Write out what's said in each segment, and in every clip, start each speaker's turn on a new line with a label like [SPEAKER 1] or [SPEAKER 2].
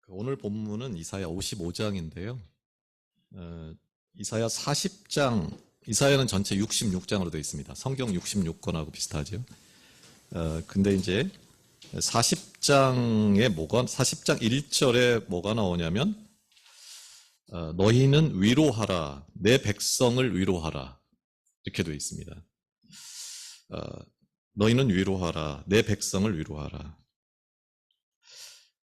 [SPEAKER 1] 오늘 본문은 이사야 55장인데요. 이사야 40장, 이사야는 전체 66장으로 되어 있습니다. 성경 66권하고 비슷하죠. 근데 이제 40장 1절에 뭐가 나오냐면, 너희는 위로하라, 내 백성을 위로하라. 이렇게 되어 있습니다. 너희는 위로하라, 내 백성을 위로하라.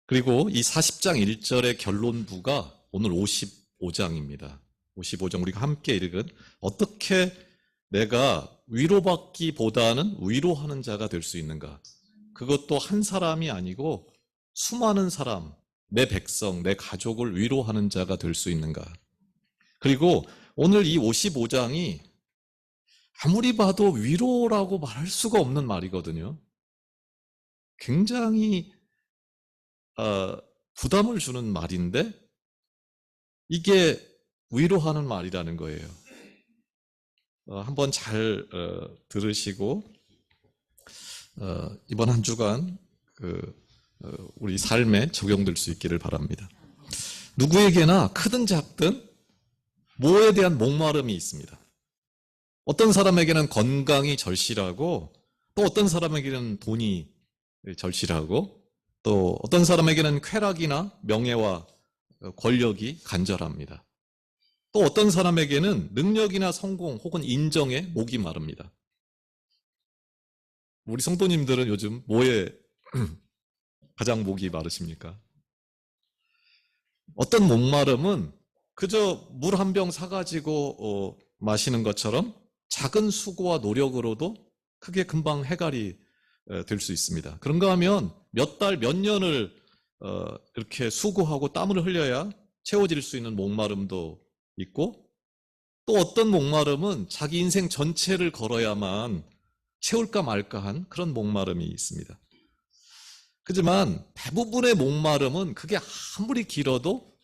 [SPEAKER 1] 그리고 이 40장 1절의 결론부가 오늘 55장입니다. 55장 우리가 함께 읽은 어떻게 내가 위로받기보다는 위로하는 자가 될 수 있는가. 그것도 한 사람이 아니고 수많은 사람, 내 백성, 내 가족을 위로하는 자가 될 수 있는가. 그리고 오늘 이 55장이 아무리 봐도 위로라고 말할 수가 없는 말이거든요. 굉장히 부담을 주는 말인데 이게 위로하는 말이라는 거예요. 한번 잘 들으시고 이번 한 주간 우리 삶에 적용될 수 있기를 바랍니다. 누구에게나 크든 작든 뭐에 대한 목마름이 있습니다. 어떤 사람에게는 건강이 절실하고 또 어떤 사람에게는 돈이 절실하고 또 어떤 사람에게는 쾌락이나 명예와 권력이 간절합니다. 또 어떤 사람에게는 능력이나 성공 혹은 인정에 목이 마릅니다. 우리 성도님들은 요즘 뭐에 가장 목이 마르십니까? 어떤 목마름은 그저 물 한 병 사가지고 마시는 것처럼 작은 수고와 노력으로도 크게 금방 해결이 될 수 있습니다. 그런가 하면 몇 달, 몇 년을 이렇게 수고하고 땀을 흘려야 채워질 수 있는 목마름도 있고 또 어떤 목마름은 자기 인생 전체를 걸어야만 채울까 말까 한 그런 목마름이 있습니다. 하지만 대부분의 목마름은 그게 아무리 길어도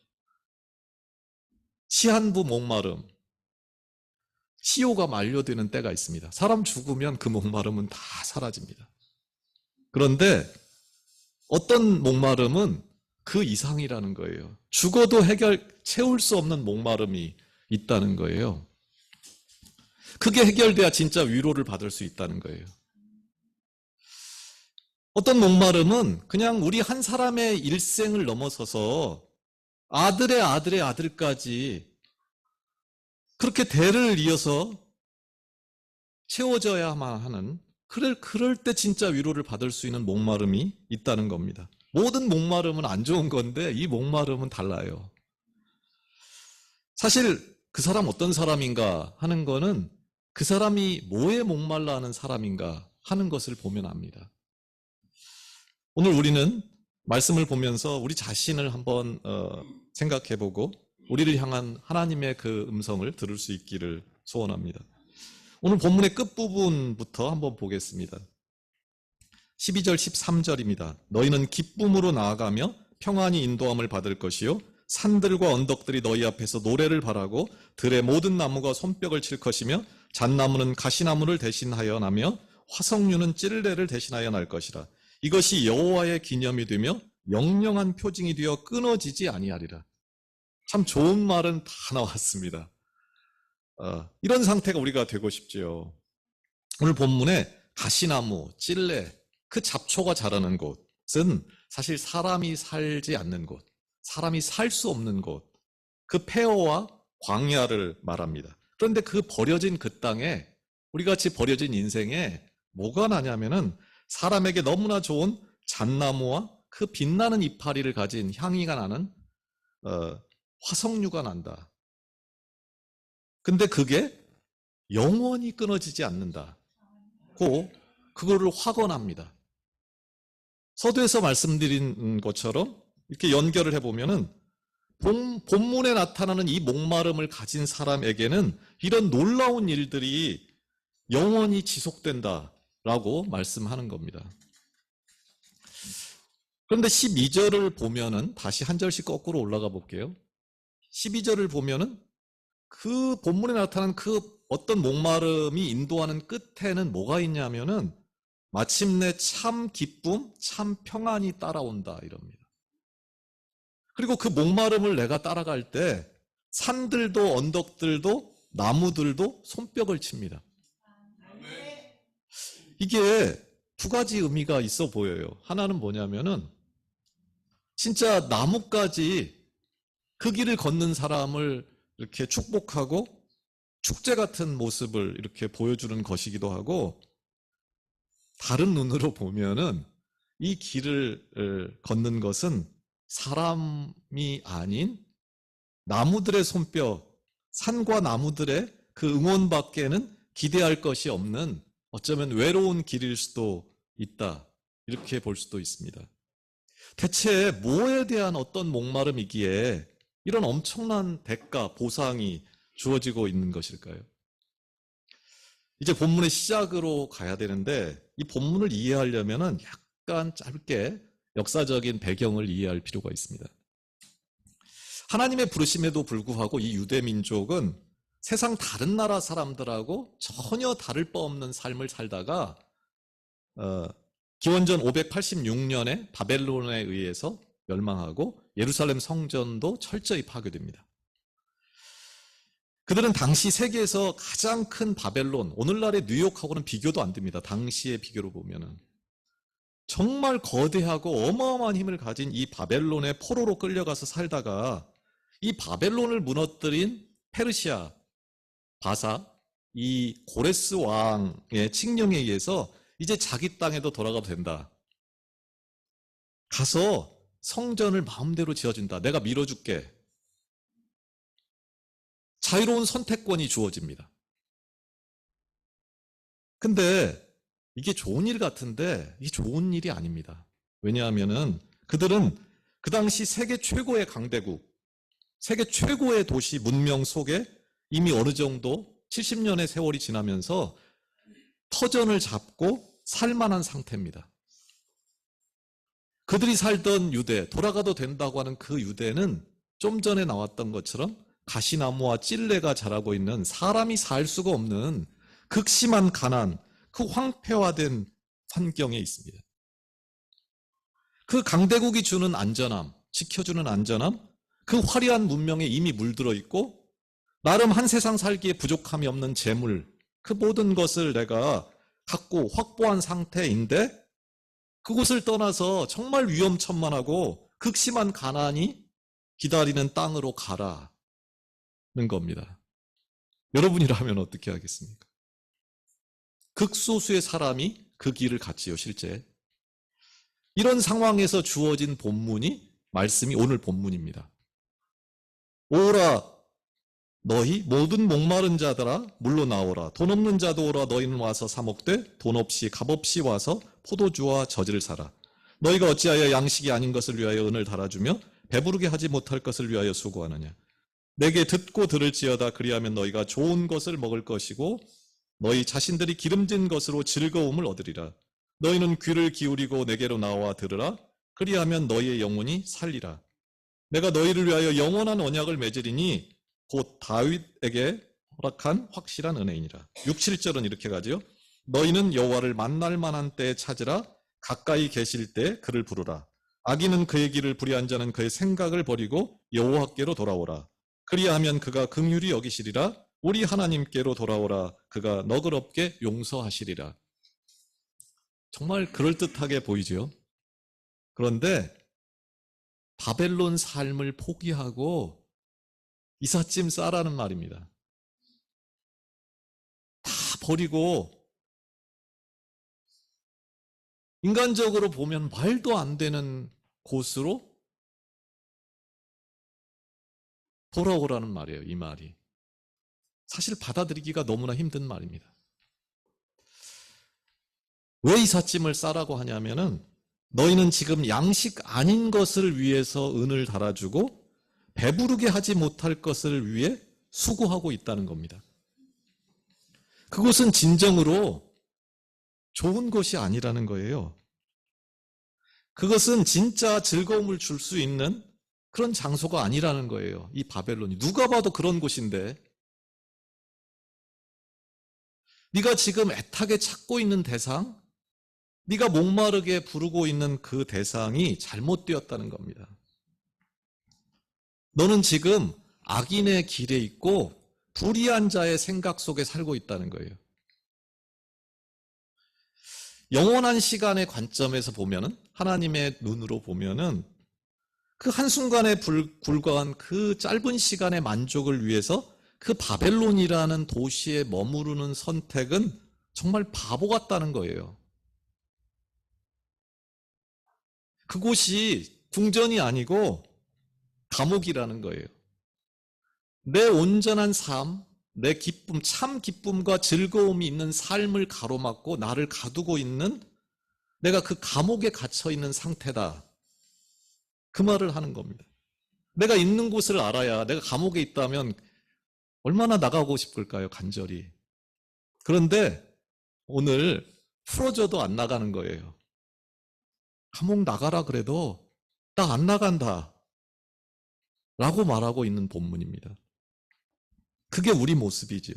[SPEAKER 1] 시한부 목마름, 시효가 만료되는 때가 있습니다. 사람 죽으면 그 목마름은 다 사라집니다. 그런데 어떤 목마름은 그 이상이라는 거예요. 죽어도 채울 수 없는 목마름이 있다는 거예요. 그게 해결돼야 진짜 위로를 받을 수 있다는 거예요. 어떤 목마름은 그냥 우리 한 사람의 일생을 넘어서서 아들의 아들의 아들까지 그렇게 대를 이어서 채워져야만 하는 그럴 때 진짜 위로를 받을 수 있는 목마름이 있다는 겁니다. 모든 목마름은 안 좋은 건데 이 목마름은 달라요. 사실 그 사람 어떤 사람인가 하는 거는 그 사람이 뭐에 목말라 하는 사람인가 하는 것을 보면 압니다. 오늘 우리는 말씀을 보면서 우리 자신을 한번 생각해보고 우리를 향한 하나님의 그 음성을 들을 수 있기를 소원합니다. 오늘 본문의 끝부분부터 한번 보겠습니다. 12절 13절입니다. 너희는 기쁨으로 나아가며 평안히 인도함을 받을 것이요 산들과 언덕들이 너희 앞에서 노래를 바라고 들의 모든 나무가 손뼉을 칠 것이며 잣나무는 가시나무를 대신하여 나며 화석류는 찔레를 대신하여 날 것이라. 이것이 여호와의 기념이 되며 영영한 표징이 되어 끊어지지 아니하리라. 참 좋은 말은 다 나왔습니다. 이런 상태가 우리가 되고 싶지요. 오늘 본문에 가시나무, 찔레, 그 잡초가 자라는 곳은 사실 사람이 살지 않는 곳, 사람이 살 수 없는 곳, 그 폐허와 광야를 말합니다. 그런데 그 버려진 그 땅에 우리같이 버려진 인생에 뭐가 나냐면은 사람에게 너무나 좋은 잣나무와 그 빛나는 이파리를 가진 향기가 나는 화석류가 난다. 근데 그게 영원히 끊어지지 않는다고 그거를 확언합니다. 서두에서 말씀드린 것처럼 이렇게 연결을 해보면은 본문에 나타나는 이 목마름을 가진 사람에게는 이런 놀라운 일들이 영원히 지속된다라고 말씀하는 겁니다. 그런데 12절을 보면은 다시 한 절씩 거꾸로 올라가 볼게요. 12절을 보면은 그 본문에 나타난 그 어떤 목마름이 인도하는 끝에는 뭐가 있냐면은 마침내 참 기쁨, 참 평안이 따라온다 이럽니다. 그리고 그 목마름을 내가 따라갈 때 산들도 언덕들도 나무들도 손뼉을 칩니다. 이게 두 가지 의미가 있어 보여요. 하나는 뭐냐면은 진짜 나무까지 그 길을 걷는 사람을 이렇게 축복하고 축제 같은 모습을 이렇게 보여주는 것이기도 하고, 다른 눈으로 보면은 이 길을 걷는 것은 사람이 아닌 나무들의 손뼉, 산과 나무들의 그 응원밖에는 기대할 것이 없는, 어쩌면 외로운 길일 수도 있다, 이렇게 볼 수도 있습니다. 대체 뭐에 대한 어떤 목마름이기에 이런 엄청난 대가, 보상이 주어지고 있는 것일까요? 이제 본문의 시작으로 가야 되는데, 이 본문을 이해하려면 약간 짧게 역사적인 배경을 이해할 필요가 있습니다. 하나님의 부르심에도 불구하고 이 유대 민족은 세상 다른 나라 사람들하고 전혀 다를 바 없는 삶을 살다가 기원전 586년에 바벨론에 의해서 멸망하고 예루살렘 성전도 철저히 파괴됩니다. 그들은 당시 세계에서 가장 큰 바벨론, 오늘날의 뉴욕하고는 비교도 안 됩니다. 당시의 비교로 보면은. 정말 거대하고 어마어마한 힘을 가진 이 바벨론의 포로로 끌려가서 살다가 이 바벨론을 무너뜨린 페르시아, 바사, 이 고레스 왕의 칙령에 의해서 이제 자기 땅에도 돌아가도 된다. 가서 성전을 마음대로 지어준다. 내가 밀어줄게. 자유로운 선택권이 주어집니다. 근데 이게 좋은 일 같은데 이게 좋은 일이 아닙니다. 왜냐하면은 그들은 그 당시 세계 최고의 강대국, 세계 최고의 도시 문명 속에 이미 어느 정도 70년의 세월이 지나면서 터전을 잡고 살만한 상태입니다. 그들이 살던 유대, 돌아가도 된다고 하는 그 유대는 좀 전에 나왔던 것처럼 가시나무와 찔레가 자라고 있는, 사람이 살 수가 없는 극심한 가난, 그 황폐화된 환경에 있습니다. 그 강대국이 주는 안전함, 지켜주는 안전함, 그 화려한 문명에 이미 물들어 있고 나름 한 세상 살기에 부족함이 없는 재물, 그 모든 것을 내가 갖고 확보한 상태인데 그곳을 떠나서 정말 위험천만하고 극심한 가난이 기다리는 땅으로 가라는 겁니다. 여러분이라면 어떻게 하겠습니까? 극소수의 사람이 그 길을 갔지요, 실제. 이런 상황에서 주어진 본문이, 말씀이 오늘 본문입니다. 오라 너희 모든 목마른 자들아 물러나오라. 돈 없는 자도 오라. 너희는 와서 사 먹되 돈 없이 값없이 와서 포도주와 저지를 사라. 너희가 어찌하여 양식이 아닌 것을 위하여 은을 달아주며 배부르게 하지 못할 것을 위하여 수고하느냐. 내게 듣고 들을지어다. 그리하면 너희가 좋은 것을 먹을 것이고 너희 자신들이 기름진 것으로 즐거움을 얻으리라. 너희는 귀를 기울이고 내게로 나와 들으라. 그리하면 너희의 영혼이 살리라. 내가 너희를 위하여 영원한 언약을 맺으리니 곧 다윗에게 허락한 확실한 은혜이니라. 6, 7절은 이렇게 가지요. 너희는 여호와를 만날 만한 때에 찾으라. 가까이 계실 때 그를 부르라. 악인은 그의 길을 불의한 자는 그의 생각을 버리고 여호와께로 돌아오라. 그리하면 그가 긍휼히 여기시리라. 우리 하나님께로 돌아오라. 그가 너그럽게 용서하시리라. 정말 그럴듯하게 보이죠. 그런데 바벨론 삶을 포기하고 이삿짐 싸라는 말입니다. 다 버리고 인간적으로 보면 말도 안 되는 곳으로 돌아오라는 말이에요. 이 말이 사실 받아들이기가 너무나 힘든 말입니다. 왜 이삿짐을 싸라고 하냐면은 너희는 지금 양식 아닌 것을 위해서 은을 달아주고 배부르게 하지 못할 것을 위해 수고하고 있다는 겁니다. 그것은 진정으로 좋은 것이 아니라는 거예요. 그것은 진짜 즐거움을 줄 수 있는 그런 장소가 아니라는 거예요. 이 바벨론이. 누가 봐도 그런 곳인데 네가 지금 애타게 찾고 있는 대상, 네가 목마르게 부르고 있는 그 대상이 잘못되었다는 겁니다. 너는 지금 악인의 길에 있고 불의한 자의 생각 속에 살고 있다는 거예요. 영원한 시간의 관점에서 보면은, 하나님의 눈으로 보면은 그 한순간에 불과한 그 짧은 시간의 만족을 위해서 그 바벨론이라는 도시에 머무르는 선택은 정말 바보 같다는 거예요. 그곳이 궁전이 아니고 감옥이라는 거예요. 내 온전한 삶, 내 기쁨, 참 기쁨과 즐거움이 있는 삶을 가로막고 나를 가두고 있는, 내가 그 감옥에 갇혀 있는 상태다. 그 말을 하는 겁니다. 내가 있는 곳을 알아야, 내가 감옥에 있다면 얼마나 나가고 싶을까요, 간절히. 그런데 오늘 풀어줘도 안 나가는 거예요. 감옥 나가라 그래도 나 안 나간다 라고 말하고 있는 본문입니다. 그게 우리 모습이지요.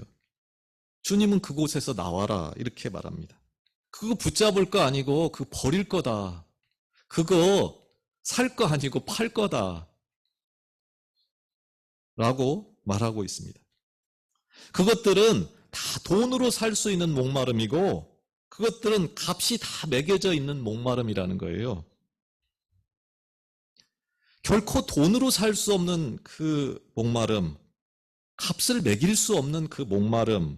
[SPEAKER 1] 주님은 그곳에서 나와라 이렇게 말합니다. 그거 붙잡을 거 아니고 그거 버릴 거다. 그거 살 거 아니고 팔 거다 라고 말하고 있습니다. 그것들은 다 돈으로 살 수 있는 목마름이고, 그것들은 값이 다 매겨져 있는 목마름이라는 거예요. 결코 돈으로 살 수 없는 그 목마름, 값을 매길 수 없는 그 목마름,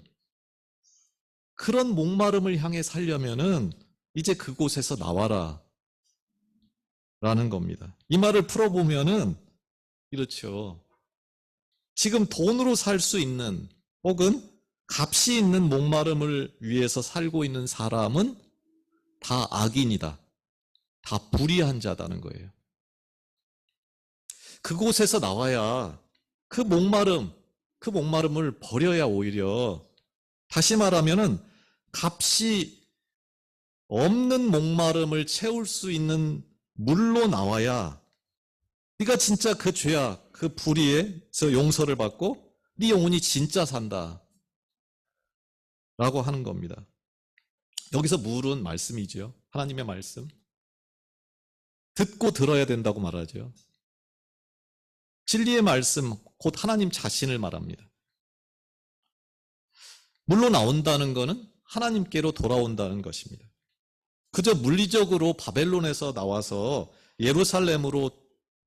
[SPEAKER 1] 그런 목마름을 향해 살려면은 이제 그곳에서 나와라 라는 겁니다. 이 말을 풀어보면은 이렇죠. 지금 돈으로 살 수 있는, 혹은 값이 있는 목마름을 위해서 살고 있는 사람은 다 악인이다. 다 불의한 자다는 거예요. 그곳에서 나와야 그 목마름을 버려야, 오히려 다시 말하면은 값이 없는 목마름을 채울 수 있는 물로 나와야 네가 진짜 그 죄악, 그 불의에서 용서를 받고 네 영혼이 진짜 산다 라고 하는 겁니다. 여기서 물은 말씀이죠. 하나님의 말씀. 듣고 들어야 된다고 말하죠. 진리의 말씀, 곧 하나님 자신을 말합니다. 물로 나온다는 것은 하나님께로 돌아온다는 것입니다. 그저 물리적으로 바벨론에서 나와서 예루살렘으로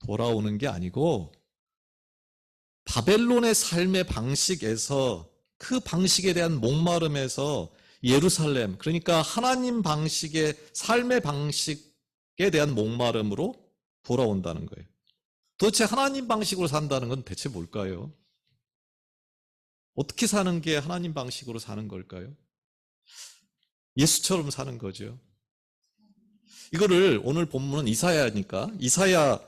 [SPEAKER 1] 돌아오는 게 아니고, 바벨론의 삶의 방식에서, 그 방식에 대한 목마름에서 예루살렘, 그러니까 하나님 방식의 삶의 방식에 대한 목마름으로 돌아온다는 거예요. 도대체 하나님 방식으로 산다는 건 대체 뭘까요? 어떻게 사는 게 하나님 방식으로 사는 걸까요? 예수처럼 사는 거죠. 이거를 오늘 본문은 이사야니까 이사야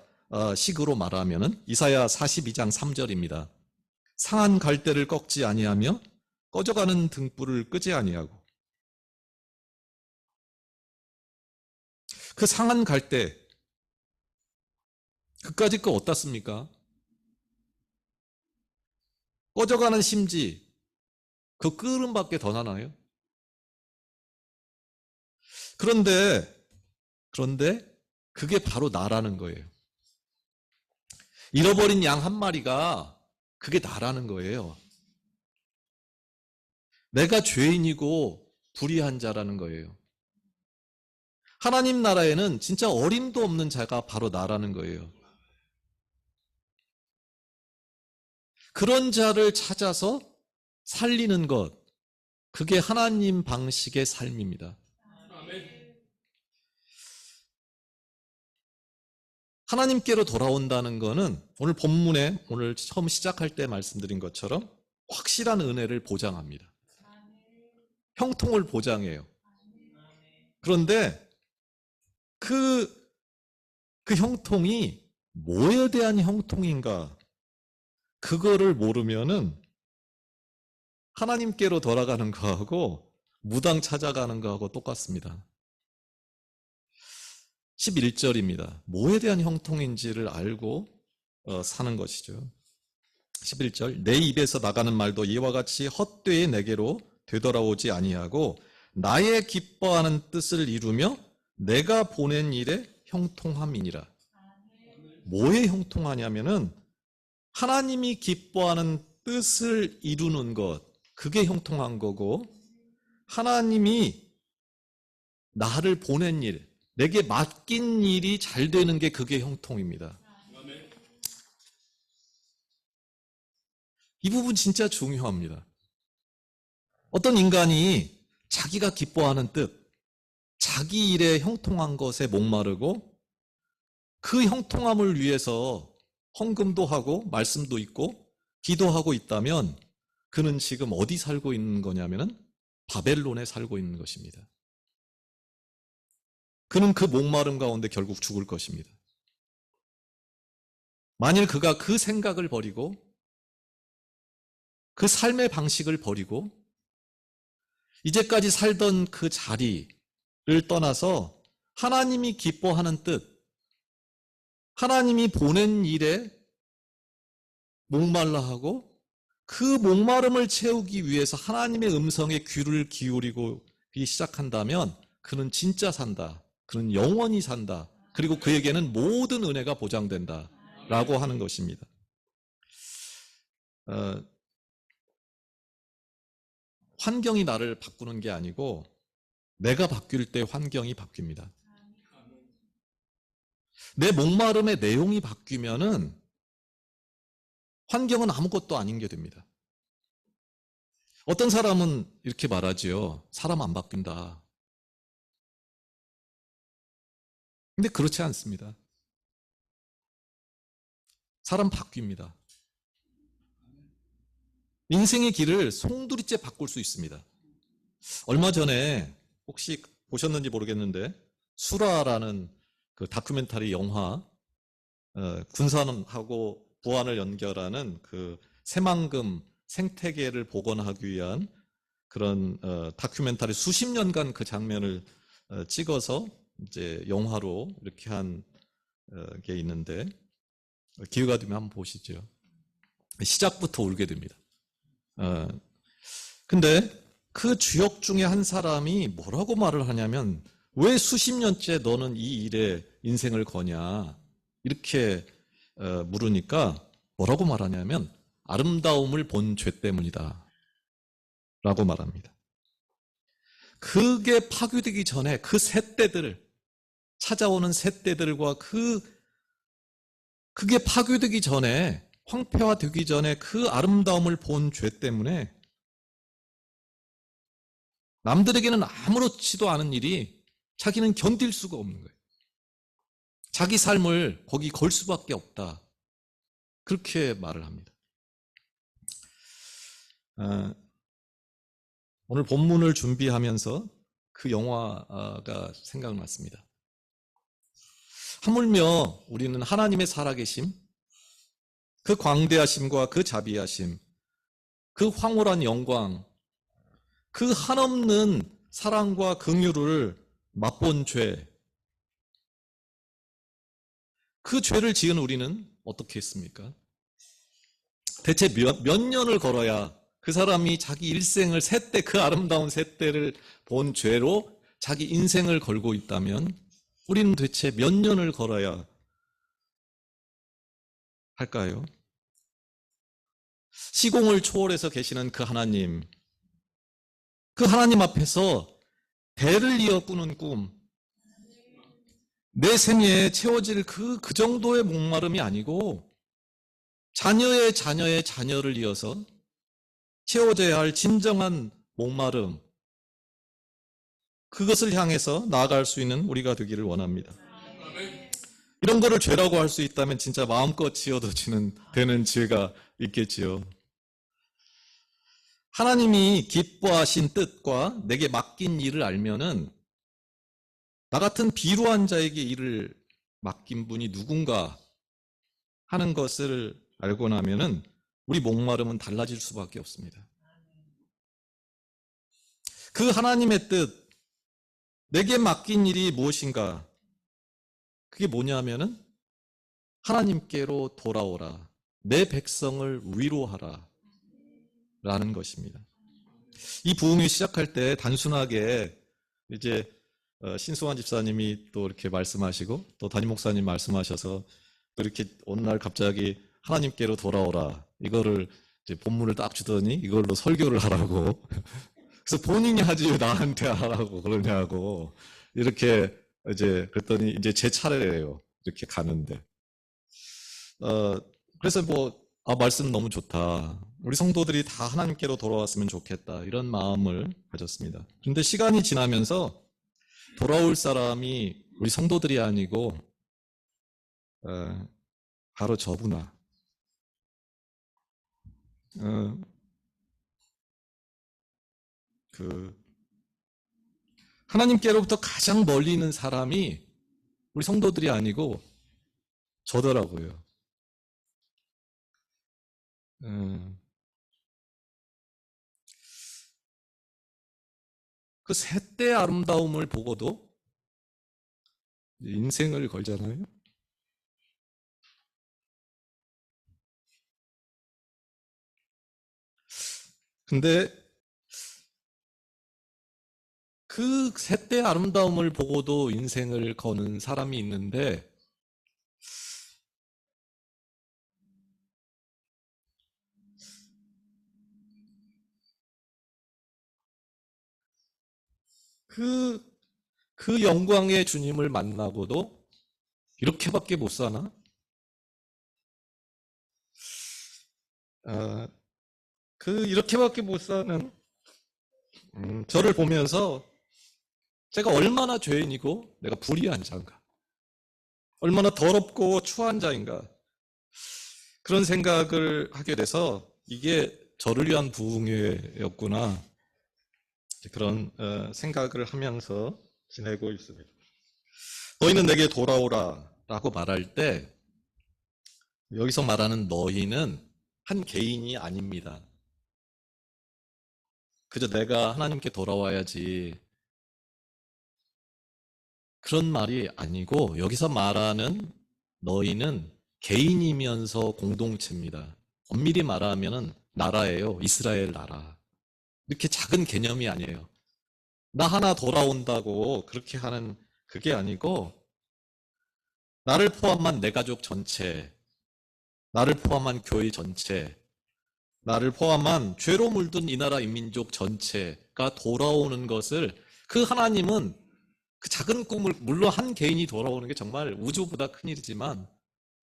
[SPEAKER 1] 식으로 말하면은 이사야 42장 3절입니다. 상한 갈대를 꺾지 아니하며 꺼져가는 등불을 끄지 아니하고. 그 상한 갈대, 그까짓 거 어디다 씁니까? 꺼져가는 심지, 그 끄름밖에 더 나나요? 그런데 그게 바로 나라는 거예요. 잃어버린 양 한 마리가 그게 나라는 거예요. 내가 죄인이고 불의한 자라는 거예요. 하나님 나라에는 진짜 어림도 없는 자가 바로 나라는 거예요. 그런 자를 찾아서 살리는 것, 그게 하나님 방식의 삶입니다. 하나님께로 돌아온다는 것은 오늘 본문에, 오늘 처음 시작할 때 말씀드린 것처럼 확실한 은혜를 보장합니다. 형통을 보장해요. 그런데 그 형통이 뭐에 대한 형통인가, 그거를 모르면은 하나님께로 돌아가는 거하고 무당 찾아가는 거하고 똑같습니다. 11절입니다. 뭐에 대한 형통인지를 알고 사는 것이죠. 11절, 내 입에서 나가는 말도 이와 같이 헛되이 내게로 되돌아오지 아니하고 나의 기뻐하는 뜻을 이루며 내가 보낸 일에 형통함이니라. 뭐에 형통하냐면은 하나님이 기뻐하는 뜻을 이루는 것, 그게 형통한 거고, 하나님이 나를 보낸 일, 내게 맡긴 일이 잘 되는 게 그게 형통입니다. 이 부분 진짜 중요합니다. 어떤 인간이 자기가 기뻐하는 뜻, 자기 일에 형통한 것에 목마르고 그 형통함을 위해서 헌금도 하고 말씀도 있고 기도하고 있다면 그는 지금 어디 살고 있는 거냐면은 바벨론에 살고 있는 것입니다. 그는 그 목마름 가운데 결국 죽을 것입니다. 만일 그가 그 생각을 버리고 그 삶의 방식을 버리고 이제까지 살던 그 자리를 떠나서 하나님이 기뻐하는 뜻, 하나님이 보낸 일에 목말라 하고 그 목마름을 채우기 위해서 하나님의 음성에 귀를 기울이고 시작한다면 그는 진짜 산다. 그는 영원히 산다. 그리고 그에게는 모든 은혜가 보장된다. 라고 하는 것입니다. 환경이 나를 바꾸는 게 아니고 내가 바뀔 때 환경이 바뀝니다. 내 목마름의 내용이 바뀌면은 환경은 아무것도 아닌 게 됩니다. 어떤 사람은 이렇게 말하지요. 사람 안 바뀐다. 근데 그렇지 않습니다. 사람 바뀝니다. 인생의 길을 송두리째 바꿀 수 있습니다. 얼마 전에 혹시 보셨는지 모르겠는데 수라라는 그 다큐멘터리 영화, 군산하고 부안을 연결하는 그 새만금 생태계를 복원하기 위한 그런 다큐멘터리 수십 년간 그 장면을 찍어서 이제 영화로 이렇게 한 게 있는데 기회가 되면 한번 보시죠. 시작부터 울게 됩니다. 근데 그 주역 중에 한 사람이 뭐라고 말을 하냐면 왜 수십 년째 너는 이 일에 인생을 거냐 이렇게 물으니까 뭐라고 말하냐면 아름다움을 본 죄 때문이다 라고 말합니다. 그게 파괴되기 전에 그 새떼들 찾아오는 새떼들과 그게 파괴되기 전에 황폐화되기 전에 그 아름다움을 본 죄 때문에 남들에게는 아무렇지도 않은 일이 자기는 견딜 수가 없는 거예요. 자기 삶을 거기 걸 수밖에 없다. 그렇게 말을 합니다. 오늘 본문을 준비하면서 그 영화가 생각났습니다. 하물며 우리는 하나님의 살아계심, 그 광대하심과 그 자비하심, 그 황홀한 영광, 그 한없는 사랑과 긍휼을 맛본 죄, 그 죄를 지은 우리는 어떻게 했습니까? 대체 몇 년을 걸어야 그 사람이 자기 일생을 새때 그 아름다운 새때를 본 죄로 자기 인생을 걸고 있다면 우리는 대체 몇 년을 걸어야 할까요? 시공을 초월해서 계시는 그 하나님 앞에서 대를 이어 꾸는 꿈, 내 생애에 채워질 그 정도의 목마름이 아니고 자녀의 자녀를 이어서 채워져야 할 진정한 목마름, 그것을 향해서 나아갈 수 있는 우리가 되기를 원합니다. 이런 거를 죄라고 할 수 있다면 진짜 마음껏 지어도 되는 죄가 있겠지요. 하나님이 기뻐하신 뜻과 내게 맡긴 일을 알면은 나 같은 비루한 자에게 일을 맡긴 분이 누군가 하는 것을 알고 나면은 우리 목마름은 달라질 수밖에 없습니다. 그 하나님의 뜻, 내게 맡긴 일이 무엇인가? 그게 뭐냐면은 하나님께로 돌아오라. 내 백성을 위로하라. 라는 것입니다. 이 부흥회 시작할 때 단순하게 이제 신수환 집사님이 또 이렇게 말씀하시고 또 담임 목사님 말씀하셔서 또 이렇게 어느 날 갑자기 하나님께로 돌아오라. 이거를 이제 본문을 딱 주더니 이걸로 설교를 하라고. 그래서 본인이 하지 왜 나한테 하라고 그러냐고. 이렇게 이제 그랬더니 이제 제 차례예요. 이렇게 가는데. 그래서 말씀 너무 좋다. 우리 성도들이 다 하나님께로 돌아왔으면 좋겠다. 이런 마음을 가졌습니다. 그런데 시간이 지나면서 돌아올 사람이 우리 성도들이 아니고 바로 저구나. 하나님께로부터 가장 멀리 있는 사람이 우리 성도들이 아니고 저더라고요. 그 셋대의 아름다움을 보고도 인생을 걸잖아요. 근데 그 셋대의 아름다움을 보고도 인생을 거는 사람이 있는데 그 영광의 주님을 만나고도 이렇게밖에 못 사나? 이렇게밖에 못 사는 저를 보면서 제가 얼마나 죄인이고 내가 불의한 자인가, 얼마나 더럽고 추한 자인가, 그런 생각을 하게 돼서 이게 저를 위한 부흥회였구나, 그런 생각을 하면서 지내고 있습니다. 너희는 내게 돌아오라 라고 말할 때 여기서 말하는 너희는 한 개인이 아닙니다. 그저 내가 하나님께 돌아와야지 그런 말이 아니고 여기서 말하는 너희는 개인이면서 공동체입니다. 엄밀히 말하면 나라예요. 이스라엘 나라. 이렇게 작은 개념이 아니에요. 나 하나 돌아온다고 그렇게 하는 그게 아니고 나를 포함한 내 가족 전체, 나를 포함한 교회 전체, 나를 포함한 죄로 물든 이 나라 인민족 전체가 돌아오는 것을 그 하나님은 그 작은 꿈을, 물론 한 개인이 돌아오는 게 정말 우주보다 큰일이지만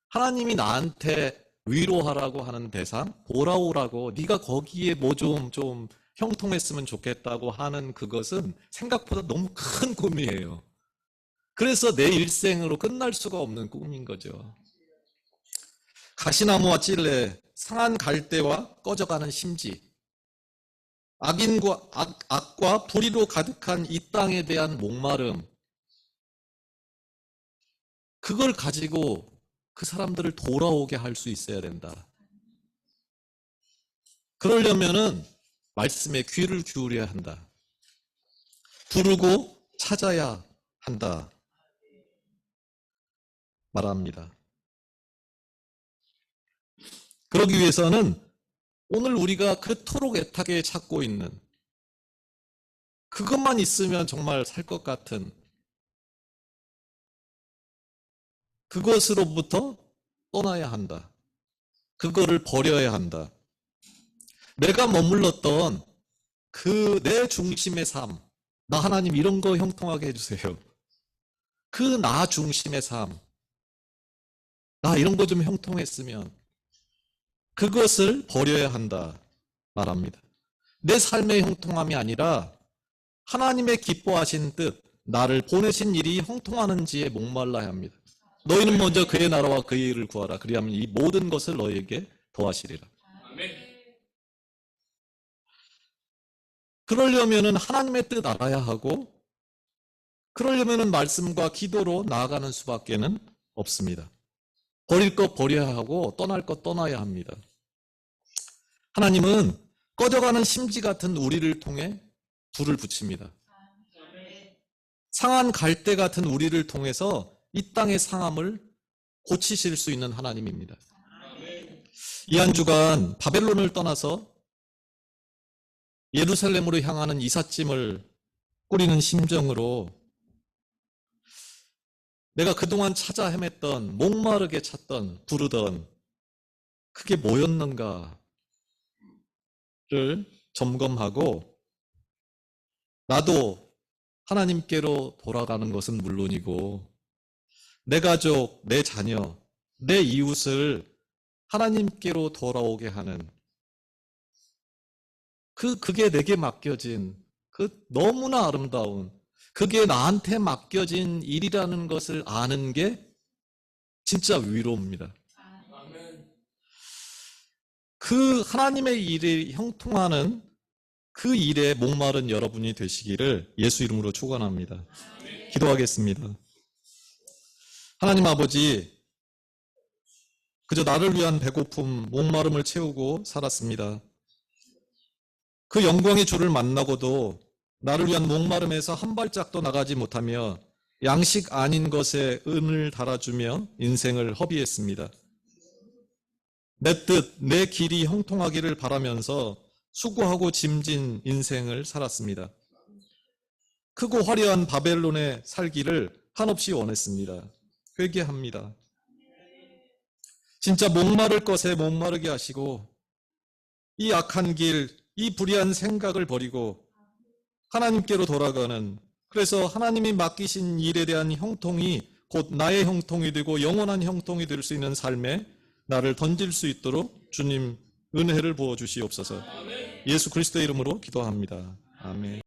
[SPEAKER 1] 하나님이 나한테 위로하라고 하는 대상, 돌아오라고, 네가 거기에 뭐 좀 형통했으면 좋겠다고 하는 그것은 생각보다 너무 큰 꿈이에요. 그래서 내 일생으로 끝날 수가 없는 꿈인 거죠. 가시나무와 찔레, 상한 갈대와 꺼져가는 심지, 악과 불의로 가득한 이 땅에 대한 목마름, 그걸 가지고 그 사람들을 돌아오게 할 수 있어야 된다. 그러려면은 말씀에 귀를 기울여야 한다. 부르고 찾아야 한다. 말합니다. 그러기 위해서는 오늘 우리가 그토록 애타게 찾고 있는 그것만 있으면 정말 살 것 같은 그것으로부터 떠나야 한다. 그거를 버려야 한다. 내가 머물렀던 그 내 중심의 삶, 나 하나님 이런 거 형통하게 해주세요. 그 나 중심의 삶, 나 이런 거 좀 형통했으면 그것을 버려야 한다 말합니다. 내 삶의 형통함이 아니라 하나님의 기뻐하신 뜻, 나를 보내신 일이 형통하는지에 목말라야 합니다. 너희는 먼저 그의 나라와 그의 일을 구하라. 그리하면 이 모든 것을 너희에게 더하시리라. 그러려면은 하나님의 뜻 알아야 하고, 그러려면은 말씀과 기도로 나아가는 수밖에는 없습니다. 버릴 것 버려야 하고 떠날 것 떠나야 합니다. 하나님은 꺼져가는 심지 같은 우리를 통해 불을 붙입니다. 상한 갈대 같은 우리를 통해서 이 땅의 상함을 고치실 수 있는 하나님입니다. 이 한 주간 바벨론을 떠나서 예루살렘으로 향하는 이삿짐을 꾸리는 심정으로 내가 그동안 찾아 헤맸던, 목마르게 찾던, 부르던 그게 뭐였는가를 점검하고 나도 하나님께로 돌아가는 것은 물론이고 내 가족, 내 자녀, 내 이웃을 하나님께로 돌아오게 하는 그게 내게 맡겨진 너무나 아름다운 그게 나한테 맡겨진 일이라는 것을 아는 게 진짜 위로입니다. 그 하나님의 일에 형통하는 그 일에 목마른 여러분이 되시기를 예수 이름으로 축원합니다. 기도하겠습니다. 하나님 아버지, 그저 나를 위한 배고픔, 목마름을 채우고 살았습니다. 그 영광의 주를 만나고도 나를 위한 목마름에서 한 발짝도 나가지 못하며 양식 아닌 것에 은을 달아주며 인생을 허비했습니다. 내 뜻, 내 길이 형통하기를 바라면서 수고하고 짐진 인생을 살았습니다. 크고 화려한 바벨론에 살기를 한없이 원했습니다. 회개합니다. 진짜 목마를 것에 목마르게 하시고 이 악한 길, 이 불의한 생각을 버리고 하나님께로 돌아가는, 그래서 하나님이 맡기신 일에 대한 형통이 곧 나의 형통이 되고 영원한 형통이 될 수 있는 삶에 나를 던질 수 있도록 주님 은혜를 부어주시옵소서. 예수 그리스도의 이름으로 기도합니다. 아멘.